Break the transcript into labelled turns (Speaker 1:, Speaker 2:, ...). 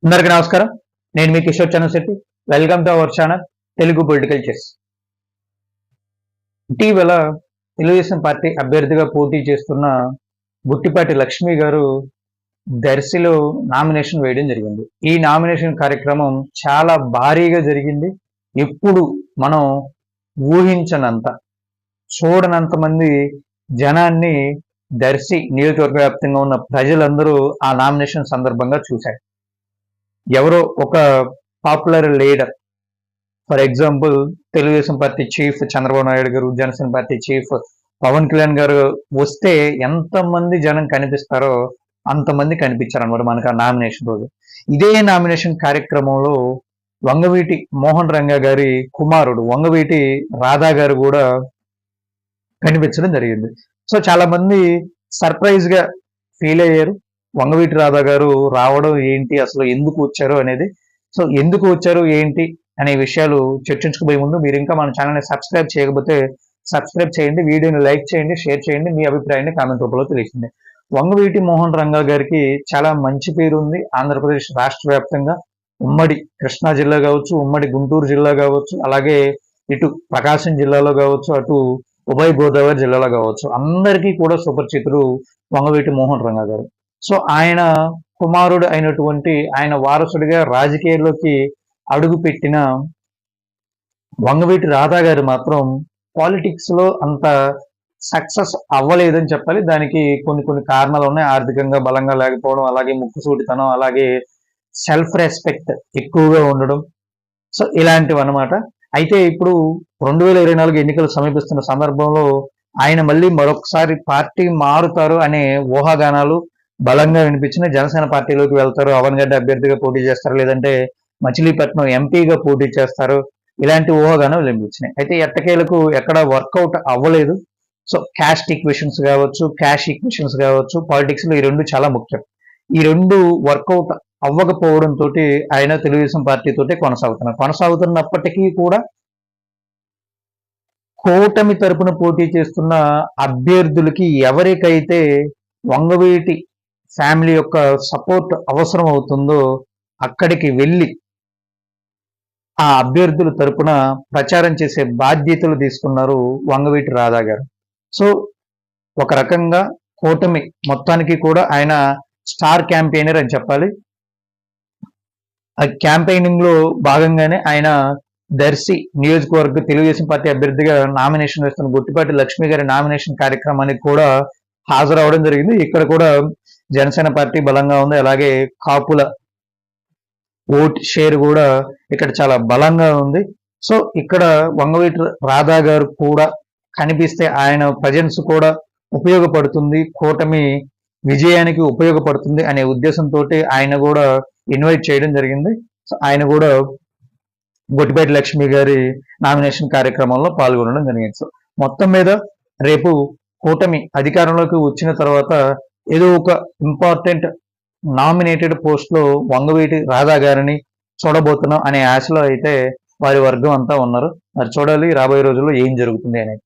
Speaker 1: అందరికీ నమస్కారం. నేను మీ Kishore Chandrashetti. Welcome to our channel Telugu political chess. ఇటీవల తెలుగుదేశం పార్టీ అభ్యర్థిగా పోటీ చేస్తున్న గుట్టిపాటి లక్ష్మి గారు దర్శిలో నామినేషన్ వేయడం జరిగింది. ఈ నామినేషన్ కార్యక్రమం చాలా భారీగా జరిగింది. ఎప్పుడు మనం ఊహించనంత, చూడనంత మంది జనాన్ని దర్శి నియోజకవర్గ వ్యాప్తంగా ఉన్న ప్రజలందరూ ఆ నామినేషన్ సందర్భంగా చూశారు. ఎవరో ఒక popular leader, for example Telugu Desam party chief Chandrababu Naidu గారు, జనసేన పార్టీ చీఫ్ పవన్ కళ్యాణ్ గారు వస్తే ఎంతమంది జనం కనిపిస్తారో అంతమంది కనిపించారనమాట మనకు ఆ నామినేషన్ రోజు. ఇదే నామినేషన్ కార్యక్రమంలో వంగవీటి మోహన్ రంగా గారి కుమారుడు వంగవీటి రాధా గారు కూడా కనిపించడం జరిగింది. సో చాలా మంది సర్ప్రైజ్ గా ఫీల్ అయ్యారు. వంగవీటి రాధా గారు రావడం ఏంటి, అసలు ఎందుకు వచ్చారు అనేది. సో ఎందుకు వచ్చారు ఏంటి అనే విషయాలు చర్చించుకుపోయే ముందు మీరు ఇంకా మన ఛానల్ని సబ్స్క్రైబ్ చేయకపోతే సబ్స్క్రైబ్ చేయండి, వీడియోని లైక్ చేయండి, షేర్ చేయండి, మీ అభిప్రాయాన్ని కామెంట్ రూపంలో తెలియజేయండి. వంగవీటి మోహన్ రంగా గారికి చాలా మంచి పేరు ఉంది ఆంధ్రప్రదేశ్ రాష్ట్ర వ్యాప్తంగా. ఉమ్మడి కృష్ణా జిల్లా కావచ్చు, ఉమ్మడి గుంటూరు జిల్లా కావచ్చు, అలాగే ఇటు ప్రకాశం జిల్లాలో కావచ్చు, అటు ఉభయ గోదావరి జిల్లాలో కావచ్చు, అందరికీ కూడా సుపరిచితుడు వంగవీటి మోహన్ రంగా గారు. సో ఆయన కుమారుడు అయినటువంటి, ఆయన వారసుడిగా రాజకీయాల్లోకి అడుగుపెట్టిన వంగవీటి రాధా గారు మాత్రం పాలిటిక్స్ లో అంత సక్సెస్ అవ్వలేదని చెప్పాలి. దానికి కొన్ని కారణాలు ఉన్నాయి. ఆర్థికంగా బలంగా లేకపోవడం, అలాగే ముక్కుసూటితనం, అలాగే సెల్ఫ్ రెస్పెక్ట్ ఎక్కువగా ఉండడం. సో ఇలాంటివి అన్నమాట. అయితే ఇప్పుడు 2024 ఎన్నికలు సమీపిస్తున్న సందర్భంలో ఆయన మళ్ళీ మరొకసారి పార్టీ మారుతారు అనే ఊహాగానాలు బలంగా వినిపించిన. జనసేన పార్టీలోకి వెళ్తారు, అవన్గడ్డ అభ్యర్థిగా పోటీ చేస్తారు, లేదంటే మచిలీపట్నం ఎంపీగా పోటీ చేస్తారు, ఇలాంటి ఊహాగానాలు వినిపించినాయి. అయితే ఎట్టకేలకు ఎక్కడ వర్కౌట్ అవ్వలేదు. సో క్యాస్ట్ ఈక్వేషన్స్ కావచ్చు, క్యాష్ ఈక్వేషన్స్ కావచ్చు, పాలిటిక్స్ లో ఈ రెండు చాలా ముఖ్యం. ఈ రెండు వర్కౌట్ అవ్వకపోవడంతో ఆయన తెలుగుదేశం పార్టీతోటే కొనసాగుతున్నప్పటికీ కూడా కూటమి తరపున పోటీ చేస్తున్న అభ్యర్థులకి ఎవరికైతే వంగవీటి ఫ్యామిలీ యొక్క సపోర్ట్ అవసరం అవుతుందో అక్కడికి వెళ్ళి ఆ అభ్యర్థుల తరపున ప్రచారం చేసే బాధ్యతలు తీసుకున్నారు వంగవీటి రాధా గారు. సో ఒక రకంగా కూటమి మొత్తానికి కూడా ఆయన స్టార్ క్యాంపెయినర్ అని చెప్పాలి. ఆ క్యాంపెయినింగ్ లో భాగంగానే ఆయన దర్శి నియోజకవర్గ తెలుగుదేశం పార్టీ అభ్యర్థిగా నామినేషన్ వేస్తున్న గుట్టిపాటి లక్ష్మి గారి నామినేషన్ కార్యక్రమానికి కూడా హాజరవడం జరిగింది. ఇక్కడ కూడా జనసేన పార్టీ బలంగా ఉంది, అలాగే కాపుల ఓట్ షేర్ కూడా ఇక్కడ చాలా బలంగా ఉంది. సో ఇక్కడ వంగవీటి రాధా గారు కూడా కనిపిస్తే ఆయన ప్రజెన్స్ కూడా ఉపయోగపడుతుంది, కూటమి విజయానికి ఉపయోగపడుతుంది అనే ఉద్దేశంతో ఆయన కూడా ఇన్వైట్ చేయడం జరిగింది. సో ఆయన కూడా గుట్టిపాటి లక్ష్మి గారి నామినేషన్ కార్యక్రమంలో పాల్గొనడం జరిగింది. సో మొత్తం మీద రేపు కూటమి అధికారంలోకి వచ్చిన తర్వాత ఏదో ఒక ఇంపార్టెంట్ నామినేటెడ్ పోస్ట్ లో వంగవీటి రాధా గారిని చూడబోతున్నాం అనే ఆశలో అయితే వారి వర్గం అంతా ఉన్నారు. మరి చూడాలి రాబోయే రోజుల్లో ఏం జరుగుతుంది అనేది.